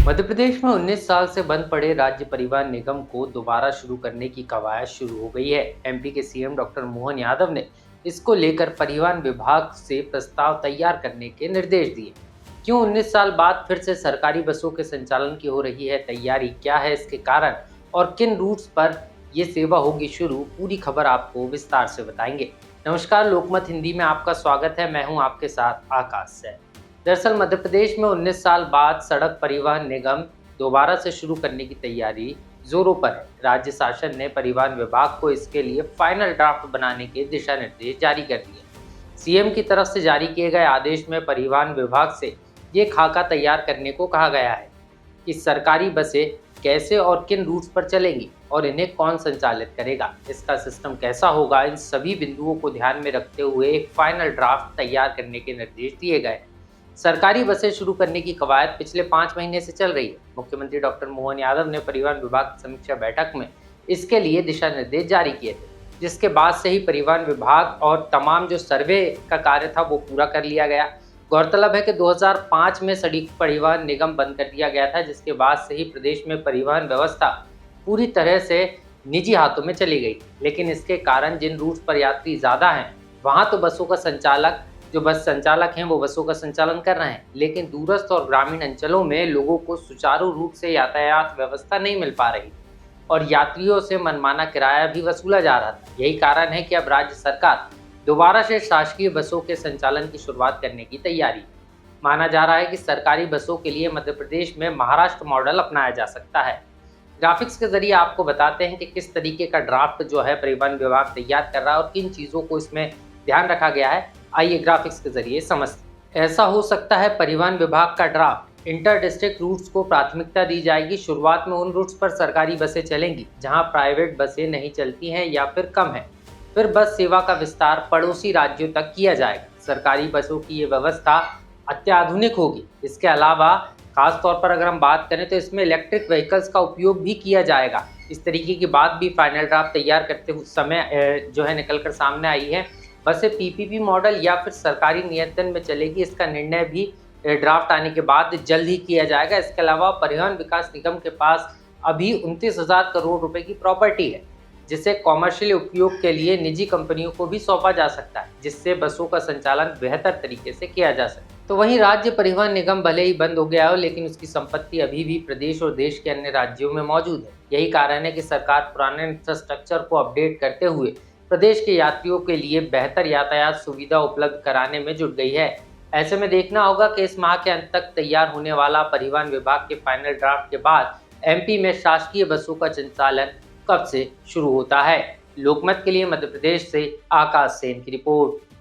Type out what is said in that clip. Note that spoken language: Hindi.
मध्य प्रदेश में 19 साल से बंद पड़े राज्य परिवहन निगम को दोबारा शुरू करने की कवायद शुरू हो गई है। एमपी के सीएम डॉक्टर मोहन यादव ने इसको लेकर परिवहन विभाग से प्रस्ताव तैयार करने के निर्देश दिए। क्यों 19 साल बाद फिर से सरकारी बसों के संचालन की हो रही है तैयारी, क्या है इसके कारण और किन रूट्स पर ये सेवा होगी शुरू, पूरी खबर आपको विस्तार से बताएंगे। नमस्कार, लोकमत हिंदी में आपका स्वागत है। मैं हूं आपके साथ आकाश से। दरअसल मध्य प्रदेश में 19 साल बाद सड़क परिवहन निगम दोबारा से शुरू करने की तैयारी जोरों पर है। राज्य शासन ने परिवहन विभाग को इसके लिए फाइनल ड्राफ्ट बनाने के दिशा निर्देश जारी कर दिए। सीएम की तरफ से जारी किए गए आदेश में परिवहन विभाग से ये खाका तैयार करने को कहा गया है कि सरकारी बसें कैसे और किन रूट्स पर चलेंगी और इन्हें कौन संचालित करेगा, इसका सिस्टम कैसा होगा, इन सभी बिंदुओं को ध्यान में रखते हुए एक फाइनल ड्राफ्ट तैयार करने के निर्देश दिए गए हैं। सरकारी बसें शुरू करने की कवायद पिछले 5 महीने से चल रही है। मुख्यमंत्री डॉक्टर मोहन यादव ने परिवहन विभाग की समीक्षा बैठक में इसके लिए दिशा निर्देश जारी किए थे, जिसके बाद से ही परिवहन विभाग और तमाम जो सर्वे का कार्य था वो पूरा कर लिया गया। गौरतलब है कि 2005 में सड़क परिवहन निगम बंद कर दिया गया था, जिसके बाद से ही प्रदेश में परिवहन व्यवस्था पूरी तरह से निजी हाथों में चली गई। लेकिन इसके कारण जिन रूट पर यात्री ज़्यादा हैं वहाँ तो बसों का संचालक जो बस संचालक हैं वो बसों का संचालन कर रहे हैं, लेकिन दूरस्थ और ग्रामीण अंचलों में लोगों को सुचारू रूप से यातायात व्यवस्था नहीं मिल पा रही और यात्रियों से मनमाना किराया भी वसूला जा रहा था। यही कारण है कि अब राज्य सरकार दोबारा से शासकीय बसों के संचालन की शुरुआत करने की तैयारी। माना जा रहा है कि सरकारी बसों के लिए मध्य प्रदेश में महाराष्ट्र मॉडल अपनाया जा सकता है। ग्राफिक्स के जरिए आपको बताते हैं कि किस तरीके का ड्राफ्ट जो है परिवहन विभाग तैयार कर रहा है और किन चीज़ों को इसमें ध्यान रखा गया है। आइए ग्राफिक्स के जरिए समझते हैं। ऐसा हो सकता है परिवहन विभाग का ड्राफ्ट। इंटर डिस्ट्रिक्ट रूट्स को प्राथमिकता दी जाएगी। शुरुआत में उन रूट्स पर सरकारी बसें चलेंगी जहां प्राइवेट बसें नहीं चलती हैं या फिर कम है। फिर बस सेवा का विस्तार पड़ोसी राज्यों तक किया जाएगा। सरकारी बसों की ये व्यवस्था अत्याधुनिक होगी। इसके अलावा खास तौर पर अगर हम बात करें तो इसमें इलेक्ट्रिक व्हीकल्स का उपयोग भी किया जाएगा। इस तरीके की बात भी फाइनल ड्राफ्ट तैयार करते हुए समय जो है निकल कर सामने आई है। बसें पीपीपी मॉडल या फिर सरकारी नियंत्रण में चलेगी, इसका निर्णय भी ड्राफ्ट आने के बाद जल्द ही किया जाएगा। इसके अलावा परिवहन विकास निगम के पास अभी 29,000 करोड़ रुपए की प्रॉपर्टी है, जिसे कॉमर्शियल उपयोग के लिए निजी कंपनियों को भी सौंपा जा सकता है, जिससे बसों का संचालन बेहतर तरीके से किया जा सके। तो वहीं राज्य परिवहन निगम भले ही बंद हो गया हो, लेकिन उसकी संपत्ति अभी भी प्रदेश और देश के अन्य राज्यों में मौजूद है। यही कारण है कि सरकार पुराने इंफ्रास्ट्रक्चर को अपडेट करते हुए प्रदेश के यात्रियों के लिए बेहतर यातायात सुविधा उपलब्ध कराने में जुट गई है। ऐसे में देखना होगा कि इस माह के अंत तक तैयार होने वाला परिवहन विभाग के फाइनल ड्राफ्ट के बाद एमपी में शासकीय बसों का संचालन कब से शुरू होता है। लोकमत के लिए मध्य प्रदेश से आकाश सेन की रिपोर्ट।